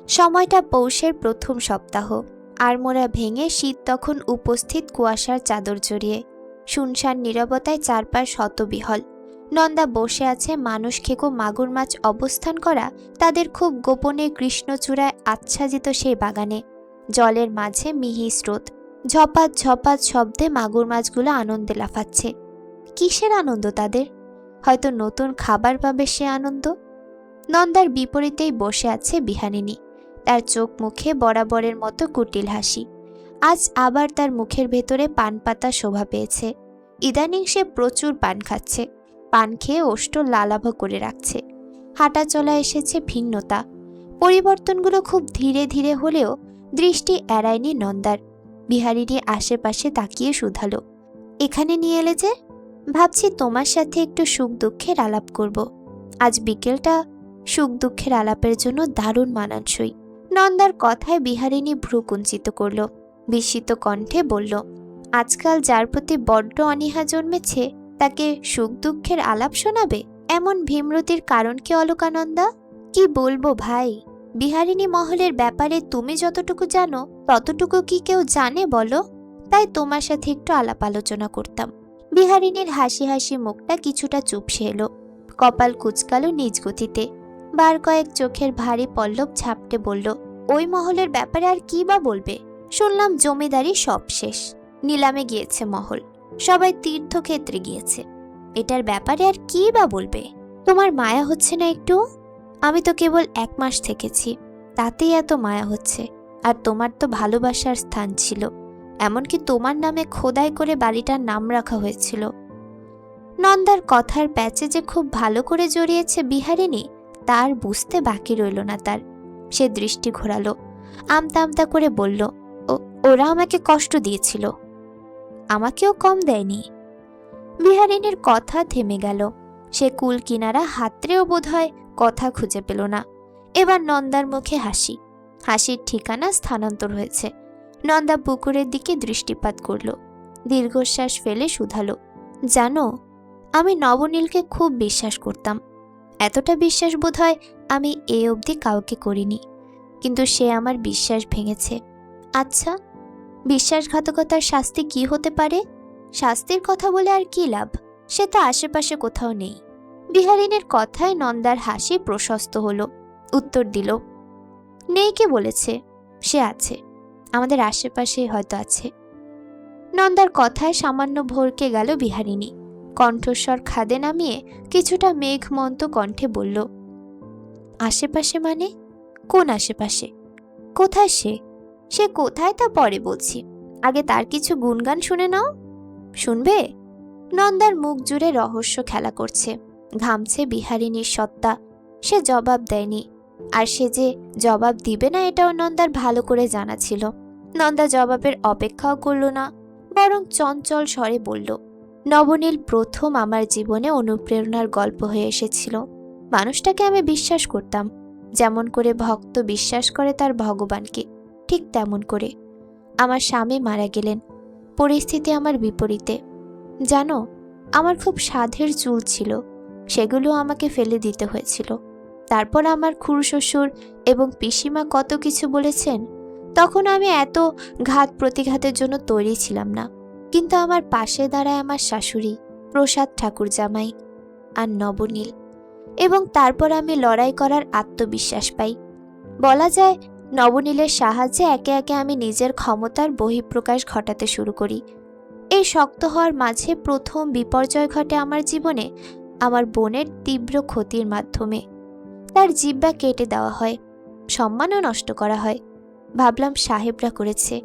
সময়টা পৌষের প্রথম সপ্তাহ। আড়মোড়া ভেঙে শীত তখন উপস্থিত কুয়াশার চাদর জড়িয়ে। শুনশান নীরবতায় চারপাশ হতবিহল। নন্দা বসে আছে মানুষ খেকো মাগুর মাছ অবস্থান করা তাদের খুব গোপনে কৃষ্ণচূড়ায় আচ্ছাদিত সেই বাগানে। জলের মাঝে মিহি স্রোত, ঝপাত ঝপাত শব্দে মাগুর মাছগুলো আনন্দে লাফাচ্ছে। কিসের আনন্দ তাদের? হয়তো নতুন খাবার পাবে সে আনন্দ। নন্দার বিপরীতেই বসে আছে বিহারিণী। তার চোখ মুখে বরাবরের মতো কুটিল হাসি। আজ আবার তার মুখের ভেতরে পান পাতা শোভা পেয়েছে। ইদানিং সে প্রচুর পান খাচ্ছে। পান খেয়ে ওষ্ঠ লালাভ করে রাখছে। হাঁটা চলা এসেছে ভিন্নতা। পরিবর্তনগুলো খুব ধীরে ধীরে হলেও দৃষ্টি এড়ায়নি নন্দার। বিহারিণী আশেপাশে তাকিয়ে শুধালো, এখানে নিয়ে এলে যে? ভাবছি তোমার সাথে একটু সুখ দুঃখের আলাপ করব। আজ বিকেলটা সুখ দুঃখের আলাপের জন্য দারুণ মানানসই। নন্দার কথায় বিহারিণী ভ্রু কুঞ্চিত করল। বিস্মিত কণ্ঠে বলল, আজকাল যার প্রতি বড্ড অনীহা জন্মেছে তাকে সুখ দুঃখের আলাপ শোনাবে? এমন ভীমরতির কারণ কি অলকানন্দা? কি বলবো ভাই, বিহারিণী মহলের ব্যাপারে তুমি যতটুকু জানো ততটুকু কি কেউ জানে বলো? তাই তোমার সাথে একটু আলাপ আলোচনা করতাম। বিহারিণীর হাসি হাসি মুখটা কিছুটা চুপসে এলো। কপাল কুচকালো নিজ গতিতে। বার কয়েক চোখের ভারী পল্লব ঝাপটে বলল, ওই মহলের ব্যাপারে আর কি বা বলবে? শুনলাম জমিদারি সব শেষ, নিলামে গিয়েছে মহল, সবাই তীর্থক্ষেত্রে গিয়েছে। এটার ব্যাপারে আর কি বা বলবে? তোমার মায়া হচ্ছে না একটু? আমি তো কেবল 1 মাস থেকেছি, তাতেই এত মায়া হচ্ছে। আর তোমার তো ভালোবাসার স্থান ছিল, এমনকি তোমার নামে খোদাই করে বাড়িটার নাম রাখা হয়েছিল। নন্দার কথার প্যাচে যে খুব ভালো করে জড়িয়েছে বিহারিণী তার বুঝতে বাকি রইল না তার। সে দৃষ্টি ঘোরালো, আমতা আমতা করে বলল, ওরা আমাকে কষ্ট দিয়েছিল, আমাকেও কম দেয়নি। বিহারিণীর কথা থেমে গেল। সে কুল কিনারা হাতড়েও বোধহয় কথা খুঁজে পেল না। এবার নন্দার মুখে হাসি, হাসির ঠিকানা স্থানান্তর হয়েছে। নন্দা পুকুরের দিকে দৃষ্টিপাত করল। দীর্ঘশ্বাস ফেলে শুধালো, জানো, আমি নবনীলকে খুব বিশ্বাস করতাম। এতটা বিশ্বাস বোধহয় আমি এ অবধি কাউকে করিনি। কিন্তু সে আমার বিশ্বাস ভেঙেছে। আচ্ছা, বিশ্বাসঘাতকতার শাস্তি কি হতে পারে? শাস্তির কথা বলে আর কি লাভ? সে তো আশেপাশে কোথাও নেই। বিহারিণীর কথায় নন্দার হাসি প্রশস্ত হলো। উত্তর দিল, নেই কে বলেছে? সে আছে, আমাদের আশেপাশে হয়তো আছে। নন্দার কথায় সামান্য ভরকে গেল বিহারিণী। কণ্ঠস্বর খাদে নামিয়ে কিছুটা মেঘমন্ত কণ্ঠে বলল, আশেপাশে মানে? কোন আশেপাশে? কোথায় সে? সে কোথায় তা পরে বলছি, আগে তার কিছু গুণগান শুনে নাও। শুনবে? নন্দার মুখ জুড়ে রহস্য খেলা করছে। ঘামছে বিহারিণীর সত্তা। সে জবাব দেয়নি, আর সে যে জবাব দিবে না এটাও নন্দার ভালো করে জানা ছিল। নন্দা জবাবের অপেক্ষাও করল না, বরং চঞ্চল স্বরে বলল, নবনীল প্রথম আমার জীবনে অনুপ্রেরণার গল্প হয়ে এসেছিল। মানুষটাকে আমি বিশ্বাস করতাম, যেমন করে ভক্ত বিশ্বাস করে তার ভগবানকে, ঠিক তেমন করে। আমার স্বামী মারা গেলেন, পরিস্থিতি আমার বিপরীতে। জানো, আমার খুব সাধের চুল ছিল, সেগুলো আমাকে ফেলে দিতে হয়েছিল। তারপর আমার খুড়শ্বশুর এবং পিসিমা কত কিছু বলেছেন। তখন আমি এত ঘাত প্রতিঘাতের জন্য তৈরি ছিলাম না। কিন্তু আমার পাশে দাঁড়ায় আমার শাশুড়ি, প্রসাদ ঠাকুর জামাই, আর নবনীল। এবং তারপর আমি লড়াই করার আত্মবিশ্বাস পাই। বলা যায়, নবনীলের সাহায্যে একে একে আমি নিজের ক্ষমতার বহিঃপ্রকাশ ঘটাতে শুরু করি। এই শক্ত হওয়ার মাঝে প্রথম বিপর্যয় ঘটে আমার জীবনে আমার বোনের তীব্র ক্ষতির মাধ্যমে। তার জিহ্বা কেটে দেওয়া হয়, সম্মানও নষ্ট করা হয়। ভাবলাম সাহেবরা করেছে,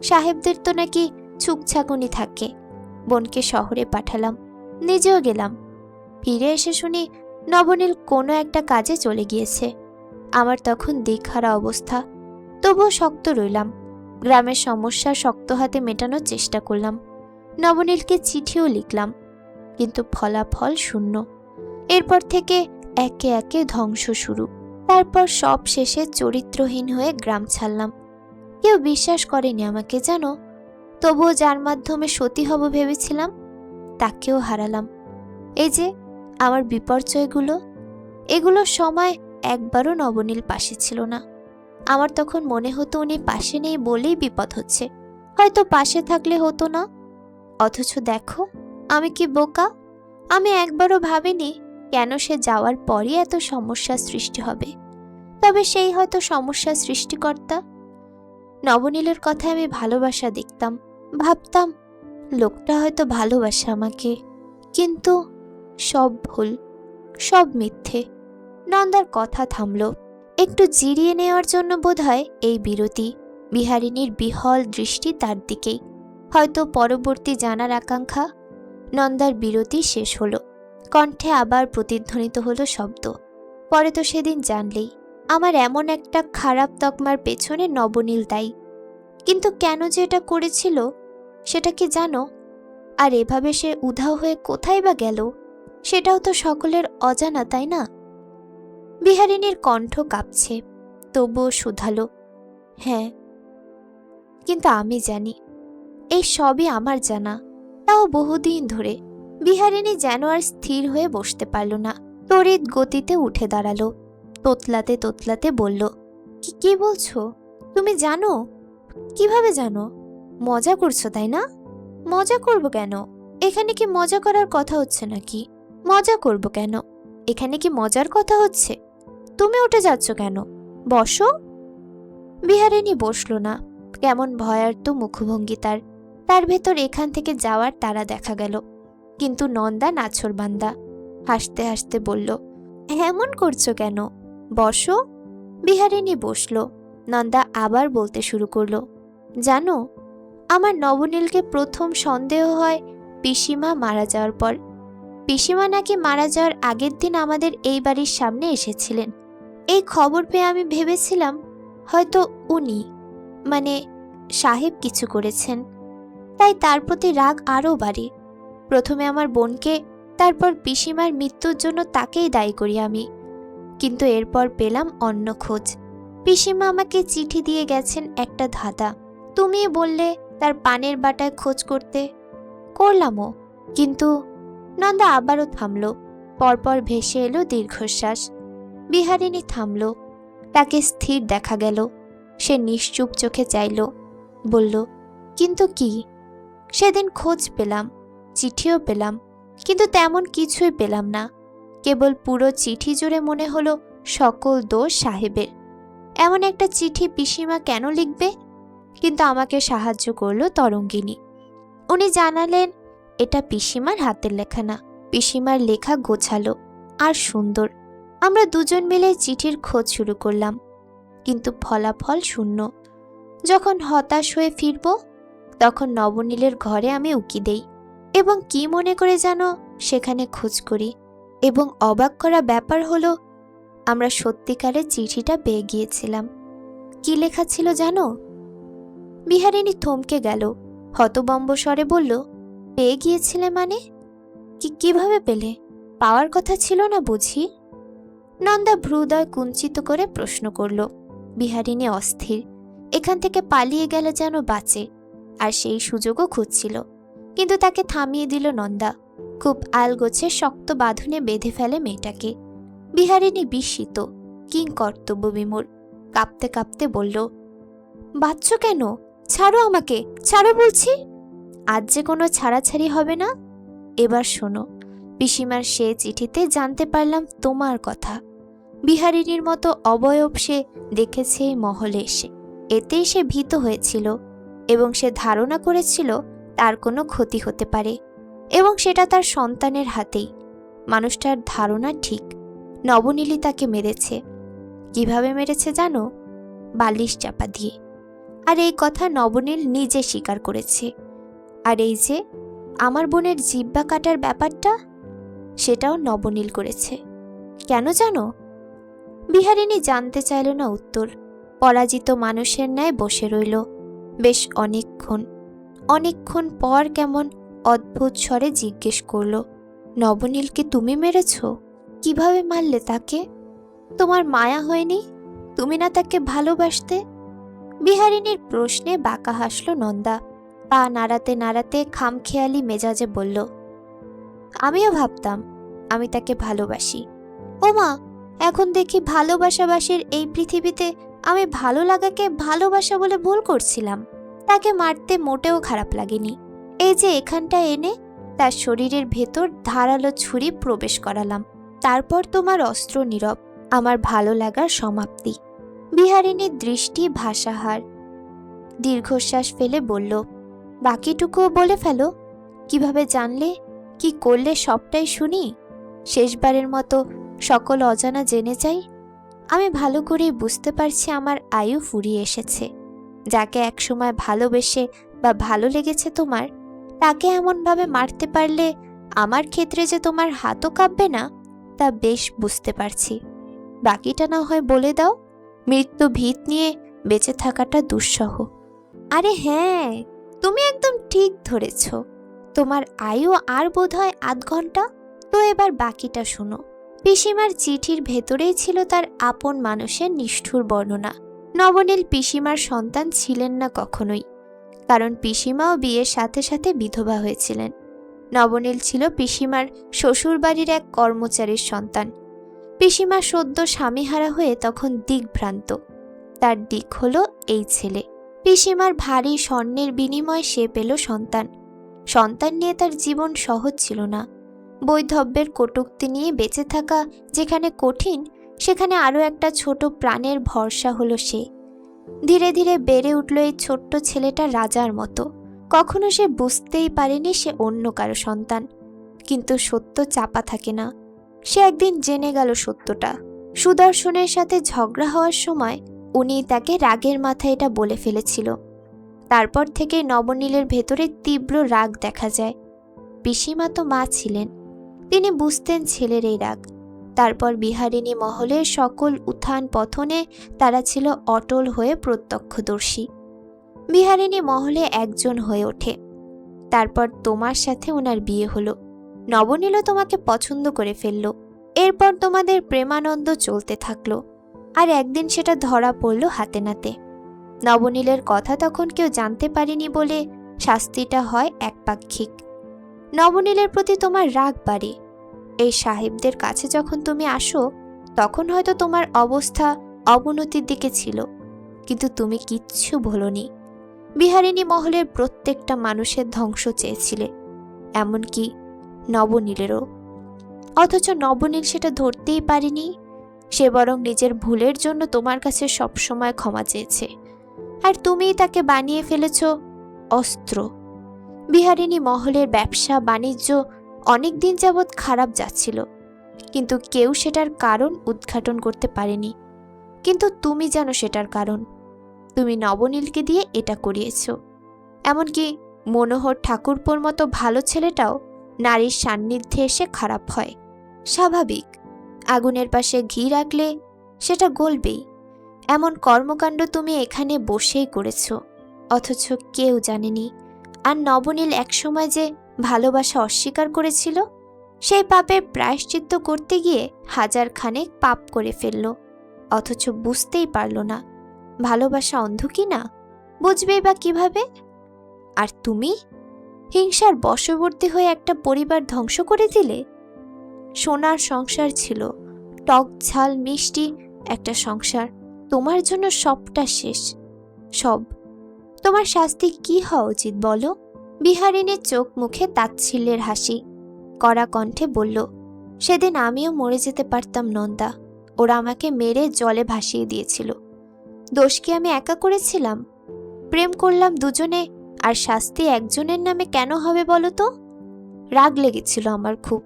সাহেবদের তো নাকি ছুকছাকুনি থাকে। বোনকে শহরে পাঠালাম, নিজেও গেলাম। ফিরে এসে শুনি নবনীল কোনো একটা কাজে চলে গিয়েছে। আমার তখন দিকহারা অবস্থা, তবুও শক্ত রইলাম। গ্রামের সমস্যা শক্ত হাতে মেটানোর চেষ্টা করলাম। নবনীলকে চিঠিও লিখলাম, কিন্তু ফলাফল শূন্য। এরপর থেকে একে একে ধ্বংস শুরু। তারপর সব শেষে চরিত্রহীন হয়ে গ্রাম ছাড়লাম। কেউ বিশ্বাস করেনি আমাকে, জানো। তবুও যার মাধ্যমে সতী হব ভেবেছিলাম, তাকেও হারালাম। এই যে আমার বিপর্যয়গুলো, এগুলোর সময় একবারও নবনীল পাশে ছিল না। আমার তখন মনে হতো উনি পাশে নেই বলেই বিপদ হচ্ছে, হয়তো পাশে থাকলে হতো না। অথচ দেখো আমি কি বোকা, আমি একবারও ভাবিনি কেন সে যাওয়ার পরই এত সমস্যার সৃষ্টি হবে। তবে সেই হয়তো সমস্যার সৃষ্টিকর্তা। নবনীলের কথায় আমি ভালোবাসা দেখতাম, ভাবতাম লোকটা হয়তো ভালোবাসে আমাকে, কিন্তু সব ভুল, সব মিথ্যে। নন্দার কথা থামল, একটু জিরিয়ে নেওয়ার জন্য বোধহয় এই বিরতি। বিহারিণীর বিহল দৃষ্টি তার দিকেই, হয়তো পরবর্তী জানার আকাঙ্ক্ষা। নন্দার বিরতি শেষ হলো, কণ্ঠে আবার প্রতিধ্বনিত হলো শব্দ। পরে তো সেদিন জানলেই, আমার এমন একটা খারাপ তকমার পেছনে নবনীল দায়ী। কিন্তু কেন যে এটা করেছিল সেটা কি জানো? আর এভাবে সে উধাও হয়ে কোথায় বা গেল, সেটাও তো সকলের অজানা, তাই না? বিহারিণীর কণ্ঠ কাঁপছে, তবুও শুধালো, হ্যাঁ, কিন্তু আমি জানি, এই সবই আমার জানা, তাও বহুদিন ধরে। বিহারিণী যেন আর স্থির হয়ে বসতে পারল না, তড়িৎ গতিতে উঠে দাঁড়ালো, তোতলাতে তোতলাতে বলল, কি বলছো? তুমি জানো? কিভাবে জানো? মজা করছো তাই না? মজা করব কেন? এখানে কি মজা করার কথা হচ্ছে নাকি? মজা করব কেন? এখানে কি মজার কথা হচ্ছে? তুমি উঠে যাচ্ছ কেন? বসো। বিহারিণী বসল না, কেমন ভয়ার্ত মুখভঙ্গি তার। তার ভেতর এখান থেকে যাওয়ার তারা দেখা গেল। কিন্তু নন্দা নাছোড়বান্দা, হাসতে হাসতে বলল, এমন করছো কেন? বসো। বিহারিণী বসল। নন্দা আবার বলতে শুরু করলো, জানো, আমার নবনীলকে প্রথম সন্দেহ হয় পিসিমা মারা যাওয়ার পর। পিসিমা নাকি মারা যাওয়ার আগের দিন আমাদের এই বাড়ির সামনে এসেছিলেন। এই খবর পেয়ে আমি ভেবেছিলাম হয়তো উনি, মানে সাহেব কিছু করেছেন, তাই তার প্রতি রাগ আরও বাড়ে। প্রথমে আমার বোনকে, তারপর পিসিমার মৃত্যুর জন্য তাকেই দায়ী করি আমি। কিন্তু এরপর পেলাম অন্য খোঁজ। পিসিমা আমাকে চিঠি দিয়ে গেছেন একটা ধাঁধা, তুমি বললে তার পানের বাটায় খোঁজ করতে, করলামও। কিন্তু নন্দা আবারও থামল, পরপর ভেসে এলো দীর্ঘশ্বাস। বিহারিণী থামল, তাকে স্থির দেখা গেল। সে নিশ্চুপ চোখে চাইল, বলল, কিন্তু কি? সেদিন খোঁজ পেলাম, চিঠিও পেলাম, কিন্তু তেমন কিছুই পেলাম না। কেবল পুরো চিঠি জুড়ে মনে হলো সকল দোষ সাহেবের। এমন একটা চিঠি পিসিমা কেন লিখবে? কিন্তু আমাকে সাহায্য করলো তরঙ্গিনী। উনি জানালেন এটা পিসিমার হাতের লেখা না, পিসিমার লেখা গোছালো আর সুন্দর। আমরা দুজন মিলে চিঠির খোঁজ শুরু করলাম, কিন্তু ফলাফল শূন্য। যখন হতাশ হয়ে ফিরব, তখন নবনীলের ঘরে আমি উকি দেই এবং কি মনে করে যেন সেখানে খোঁজ করি। এবং অবাক করা ব্যাপার হলো, আমরা সত্যিকারের চিঠিটা পেয়ে গিয়েছিলাম। কি লেখা ছিল জানো? বিহারিণী থমকে গেল, হতবম্ব স্বরে বলল, পেয়ে গিয়েছিলে মানে? কিভাবে পেলে? পাওয়ার কথা ছিল না বুঝি? নন্দা ভ্রুদয় কুঞ্চিত করে প্রশ্ন করল। বিহারিণী অস্থির, এখান থেকে পালিয়ে গেলে যেন বাঁচে, আর সেই সুযোগও খুঁজছিল। কিন্তু তাকে থামিয়ে দিল নন্দা। খুব আলগোছে শক্ত বাঁধনে বেঁধে ফেলে মেয়েটাকে। বিহারিণী বিস্মিত, কিংকর্তব্য বিমূঢ়, কাঁপতে কাঁপতে বলল, বাঁচছ কেন? ছাড়ো আমাকে, ছাড়ো বলছি। আজ যে কোনো ছাড়াছাড়ি হবে না। এবার শোনো, পিসিমার সে চিঠিতে জানতে পারলাম তোমার কথা। বিহারিণীর মতো অবয়ব সে দেখেছে এই মহলে এসে, এতেই সে ভীত হয়েছিল এবং সে ধারণা করেছিল তার কোনো ক্ষতি হতে পারে, এবং সেটা তার সন্তানের হাতেই। মানুষটার ধারণা ঠিক, নবনীলই তাকে মেরেছে। কিভাবে মেরেছে জানো? বালিশ চাপা দিয়ে। আর এই কথা নবনীল নিজে স্বীকার করেছে। আর এই যে আমার বোনের জিহ্বা কাটার ব্যাপারটা, সেটাও নবনীল করেছে। কেন জানো? বিহারিণী জানতে চাইল না উত্তর। পরাজিত মানুষের ন্যায় বসে রইল বেশ অনেকক্ষণ। অনেকক্ষণ পর কেমন অদ্ভুত স্বরে জিজ্ঞেস করল, নবনীলকে তুমি মেরেছ? কিভাবে মারলে তাকে? তোমার মায়া হয়নি? তুমি না তাকে ভালোবাসতে? বিহারিণীর প্রশ্নে বাঁকা হাসল নন্দা, পা নাড়াতে নাড়াতে খামখেয়ালি মেজাজে বলল, আমিও ভাবতাম আমি তাকে ভালোবাসি। ওমা, এখন দেখি ভালোবাসাবাসীর এই পৃথিবীতে আমি ভালো লাগাকে ভালোবাসা বলে ভুল করছিলাম। তাকে মারতে মোটেও খারাপ লাগেনি। এই যে এখানটা এনে তার শরীরের ভেতর ধারালো ছুরি প্রবেশ করালাম। তারপর তোমার অস্ত্র নীরব, আমার ভালো লাগার সমাপ্তি। বিহারিণীর দৃষ্টি ভাষাহার। দীর্ঘশ্বাস ফেলে বলল, বাকিটুকুও বলে ফেলো। কিভাবে জানলে, কি করলে সবটাই শুনি? শেষবারের মতো সকল অজানা জেনে যাই। আমি ভালো করেই বুঝতে পারছি আমার আয়ু ফুরিয়ে এসেছে। যাকে একসময় ভালোবেসে বা ভালো লেগেছে তোমার, তাকে এমনভাবে মারতে পারলে আমার ক্ষেত্রে যে তোমার হাতও কাঁপবে না, তা বেশ বুঝতে পারছি। বাকিটা না হয় বলে দাও। মৃত্যু ভীত নিয়ে বেঁচে থাকাটা দুঃসহ। আরে হ্যাঁ, তুমি একদম ঠিক ধরেছ। তোমার আয়ু আর বোধহয় ৮ ঘন্টা। তো এবার বাকিটা শোনো। পিসিমার চিঠির ভেতরেই ছিল তার আপন মানুষের নিষ্ঠুর বর্ণনা। নবনীল পিসিমার সন্তান ছিলেন না কখনোই, কারণ পিসিমাও বিয়ের সাথে সাথে বিধবা হয়েছিলেন। নবনীল ছিল পিসিমার শ্বশুরবাড়ির এক কর্মচারীর সন্তান। পিসিমা সদ্য স্বামীহারা হয়ে তখন দিকভ্রান্ত। তার দিক হলো এই ছেলে। পিসিমার ভারী স্বর্ণের বিনিময়ে সে পেল সন্তান। সন্তান নিয়ে তার জীবন সহজ ছিল না। বৈধব্যের কটূক্তি নিয়ে বেঁচে থাকা যেখানে কঠিন, সেখানে আরও একটা ছোট প্রাণের ভরসা হলো সে। ধীরে ধীরে বেড়ে উঠল এই ছোট্ট ছেলেটা রাজার মতো। কখনো সে বুঝতেই পারেনি সে অন্য কারো সন্তান। কিন্তু সত্য চাপা থাকে না। সে একদিন জেনে গেল সত্যটা। সুদর্শনের সাথে ঝগড়া হওয়ার সময় উনি তাকে রাগের মাথায় এটা বলে ফেলেছিল। তারপর থেকে নবনীলের ভেতরে তীব্র রাগ দেখা যায়। পিসিমা তো মা ছিলেন, তিনি বুঝতেন ছেলের এই রাগ। তারপর বিহারিণী মহলের সকল উত্থান পতনে তারা ছিল অটল হয়ে প্রত্যক্ষদর্শী। বিহারিণী মহলে একজন হয়ে ওঠে। তারপর তোমার সাথে ওনার বিয়ে হলো। নবনীলও তোমাকে পছন্দ করে ফেলল। এরপর তোমাদের প্রেমানন্দ চলতে থাকলো। আর একদিন সেটা ধরা পড়ল হাতে নাতে। নবনীলের কথা তখন কেউ জানতে পারেনি বলে শাস্তিটা হয় একপাক্ষিক। নবনীলের প্রতি তোমার রাগ বাড়ে। এই সাহেবদের কাছে যখন তুমি আসো, তখন হয়তো তোমার অবস্থা অবনতির দিকে ছিল, কিন্তু তুমি কিচ্ছু ভোলনি। বিহারিণী মহলের প্রত্যেকটা মানুষের ধ্বংস চেয়েছিলে, এমনকি নবনীলেরও। অথচ নবনীল সেটা ধরতেই পারেনি। সে বরং নিজের ভুলের জন্য তোমার কাছে সবসময় ক্ষমা চেয়েছে, আর তুমিই তাকে বানিয়ে ফেলেছ অস্ত্র। বিহারিণী মহলের ব্যবসা বাণিজ্য অনেক দিন যাবৎ খারাপ যাচ্ছিল, কিন্তু কেউ সেটার কারণ উদ্ঘাটন করতে পারেনি। কিন্তু তুমি জানো সেটার কারণ। তুমি নবনীলকে দিয়ে এটা করিয়েছ। এমনকি মনোহর ঠাকুরপোর মতো ভালো ছেলেটাও নারীর সান্নিধ্যে এসে খারাপ হয়। স্বাভাবিক, আগুনের পাশে ঘি রাখলে সেটা গলবেই। এমন কর্মকাণ্ড তুমি এখানে বসেই করেছ, অথচ কেউ জানেনি। আর নবনীল একসময় যে ভালোবাসা অস্বীকার করেছিল, সেই পাপের প্রায়শ্চিত্ত করতে গিয়ে 1000 খানেক পাপ করে ফেলল, অথচ বুঝতেই পারল না। ভালোবাসা অন্ধ কি না, বুঝবেই বা কিভাবে? আর তুমি হিংসার বশবর্তী হয়ে একটা পরিবার ধ্বংস করে দিলে। সোনার সংসার ছিল, টক ঝাল মিষ্টি একটা সংসার। তোমার জন্য সবটা শেষ, সব। তোমার শাস্তি কি হওয়া উচিত বলো? বিহারিণীর চোখ মুখে তাচ্ছিল্যের হাসি। কড়া কণ্ঠে বলল, সেদিন আমিও মরে যেতে পারতাম নন্দা। ওরা আমাকে মেরে জলে ভাসিয়ে দিয়েছিল। দোষ কি আমি একা করেছিলাম? প্রেম করলাম দুজনে, আর শাস্তি একজনের নামে কেন হবে বলো তো? রাগ লেগেছিল আমার খুব,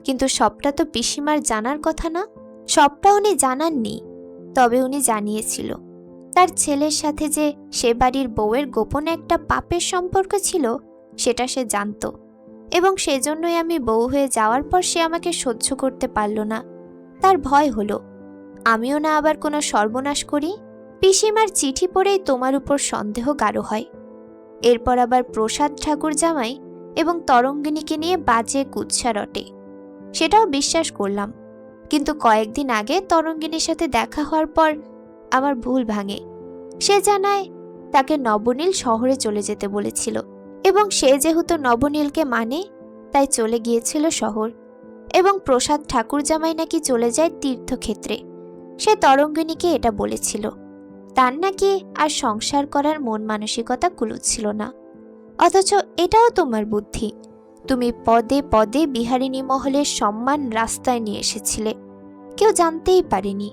কিন্তু সবটা তো পিসিমার জানার কথা না। সবটা উনি জানাননি, তবে উনি জানিয়েছিল তার ছেলের সাথে যে সে বাড়ির বউয়ের গোপনে একটা পাপের সম্পর্ক ছিল, সেটা সে জানত। এবং সেজন্যই আমি বউ হয়ে যাওয়ার পর সে আমাকে সহ্য করতে পারল না। তার ভয় হলো আমিও না আবার কোনো সর্বনাশ করি। পিসিমার চিঠি পড়েই তোমার উপর সন্দেহ গাঢ় হয়। এরপর আবার প্রসাদ ঠাকুর জামাই এবং তরঙ্গিনীকে নিয়ে বাজে কুৎসা রটে, সেটাও বিশ্বাস করলাম। কিন্তু কয়েকদিন আগে তরঙ্গিনীর সাথে দেখা হওয়ার পর আমার ভুল ভাঙে। সে জানায় তাকে নবনীল শহরে চলে যেতে বলেছিল, এবং সে যেহেতু নবনীলকে মানে, তাই চলে গিয়েছিল শহর। এবং প্রসাদ ঠাকুর জামাই নাকি চলে যায় তীর্থক্ষেত্রে। সে তরঙ্গিনীকে এটা বলেছিল। তার নাকি আর সংসার করার মন মানসিকতা কুলোচ্ছিল না। অথচ এটাও তোমার বুদ্ধি। তুমি পদে পদে বিহারিণী মহলের সম্মান রাস্তায় নিয়ে এসেছিলে, কেউ জানতেই পারেনি।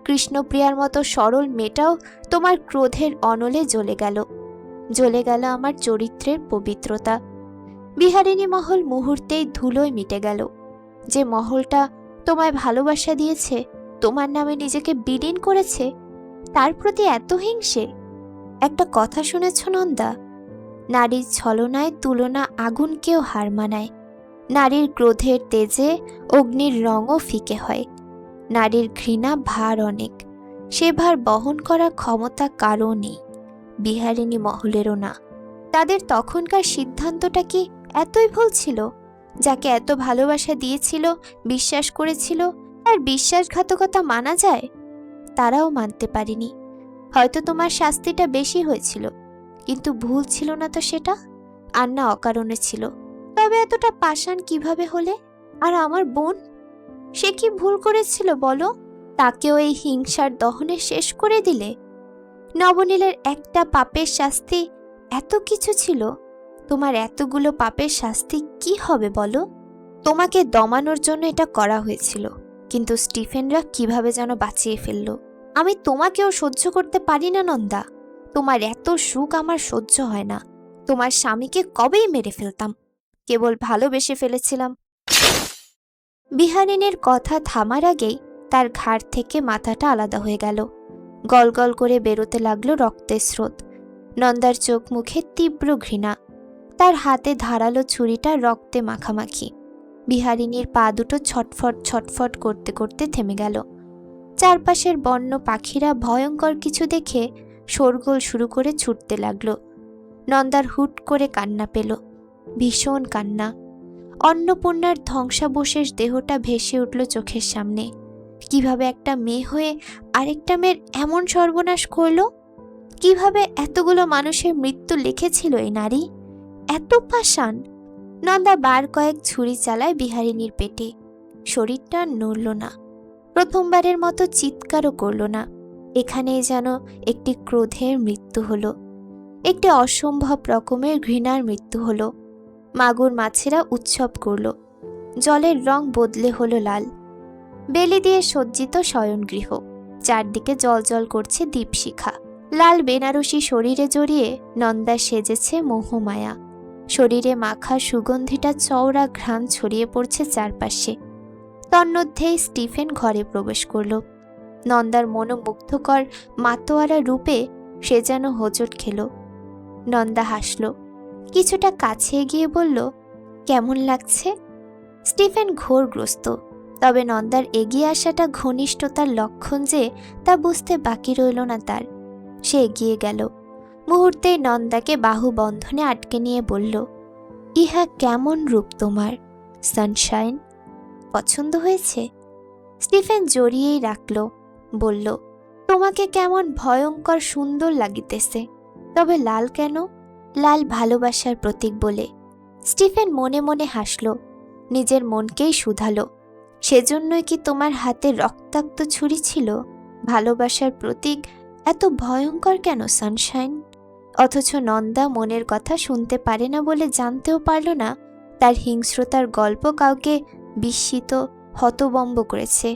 কৃষ্ণপ্রিয়ার মতো সরল মেয়েটাও তোমার ক্রোধের অনলে জ্বলে গেল আমার চরিত্রের পবিত্রতা। বিহারিণী মহল মুহূর্তেই ধুলোয় মিটে গেল। যে মহলটা তোমায় ভালোবাসা দিয়েছে, তোমার নামে নিজেকে বিলীন করেছে, তার প্রতি এত হিংসে। একটা কথা শুনেছ নন্দা? নারীর ছলনায় তুলনা আগুনকেও হার মানায়। নারীর ক্রোধের তেজে অগ্নির রঙও ফিকে হয়। নারীর ঘৃণা ভার অনেক, সে ভার বহন করার ক্ষমতা কারও নেই, বিহারিণী মহলেরও না। তাদের তখনকার সিদ্ধান্তটা কি এতই ভুল ছিল? যাকে এত ভালোবাসা দিয়েছিল, বিশ্বাস করেছিল, তার বিশ্বাসঘাতকতা মানা যায়? তারাও মানতে পারেনি। হয়তো তোমার শাস্তিটা বেশি হয়েছিল, কিন্তু ভুল ছিল না তো সেটা, আর না অকারণে ছিল। তবে এতটা পাষাণ কিভাবে হলে? আর আমার বোন, সে কি ভুল করেছিল বলো? তাকেও এই হিংসার দহনে শেষ করে দিলে। নবনীলের একটা পাপের শাস্তি এত কিছু ছিল, তোমার এতগুলো পাপের শাস্তি কি হবে বলো? তোমাকে দমানোর জন্য এটা করা হয়েছিল, কিন্তু স্টিফেনরা কিভাবে যেন বাঁচিয়ে ফেলল। আমি তোমাকেও সহ্য করতে পারি না নন্দা। তোমার এত সুখ আমার সহ্য হয় না। তোমার স্বামীকে কবেই মেরে ফেলতাম, কেবল ভালোবেসে ফেলেছিলাম। বিহারিণীর কথা থামার আগেই তার ঘাড় থেকে মাথাটা আলাদা হয়ে গেল। গল গল করে বেরোতে লাগলো রক্তের স্রোত। নন্দার চোখ মুখে তীব্র ঘৃণা। তার হাতে ধারালো ছুরিটা রক্তে মাখামাখি। বিহারিণীর পা দুটো ছটফট ছটফট করতে করতে থেমে গেল। চারপাশের বন্য পাখিরা ভয়ঙ্কর কিছু দেখে শোরগোল শুরু করে ছুটতে লাগলো। নন্দার হুট করে কান্না পেল, ভীষণ কান্না। অন্নপূর্ণার ধ্বংসাবশেষ দেহটা ভেসে উঠল চোখের সামনে। কিভাবে একটা মেয়ে হয়ে আরেকটা মেয়ের এমন সর্বনাশ করল? কিভাবে এতগুলো মানুষের মৃত্যু লিখেছিল এই নারী? এত পাষাণ! নন্দা বার কয়েক ছুরি চালায় বিহারিণীর পেটে। শরীরটা নড়ল না, প্রথমবারের মতো চিৎকারও করল না। এখানেই যেন একটি ক্রোধের মৃত্যু হলো, একটি অসম্ভব রকমের ঘৃণার মৃত্যু হলো। মাগুর মাছেরা উৎসব করল। জলের রং বদলে হলো লাল। বেলি দিয়ে সজ্জিত শয়নগৃহ, চারদিকে জলজল করছে দীপশিখা। লাল বেনারসি শরীরে জড়িয়ে নন্দা সেজেছে মোহমায়া। শরীরে মাখা সুগন্ধিটা চওড়া ঘ্রাণ ছড়িয়ে পড়ছে চারপাশে। তন্মধ্যেই স্টিফেন ঘরে প্রবেশ করল। নন্দার মনোমুগ্ধকর মাতোয়ারা রূপে সে যেন হোঁচট খেল। নন্দা হাসল, কিছুটা কাছে এগিয়ে বলল, কেমন লাগছে? স্টিফেন ঘোরগ্রস্ত, তবে নন্দার এগিয়ে আসাটা ঘনিষ্ঠতার লক্ষণ যে তা বুঝতে বাকি রইল না তার। সে এগিয়ে গেল, মুহূর্তেই নন্দাকে বাহু বন্ধনে আটকে নিয়ে বলল, ইহা কেমন রূপ তোমার সানশাইন? পছন্দ হয়েছে? স্টিফেন জড়িয়েই রাখল, বলল, তোমাকে কেমন ভয়ঙ্কর সুন্দর লাগিতেছে। তবে লাল কেন? লাল ভালোবাসার প্রতীক বলে। স্টিফেন মনে মনে হাসল, নিজের মনকেই শুধালো, সেজন্যই কি তোমার হাতে রক্তাক্ত ছুরি ছিল? ভালোবাসার প্রতীক এত ভয়ঙ্কর কেন সানশাইন? অথচ নন্দা মনের কথা শুনতে পারে না বলে জানতেও পারল না তার হিংস্রতার গল্প কাউকে বিস্মিত হতবম্ব করেছে।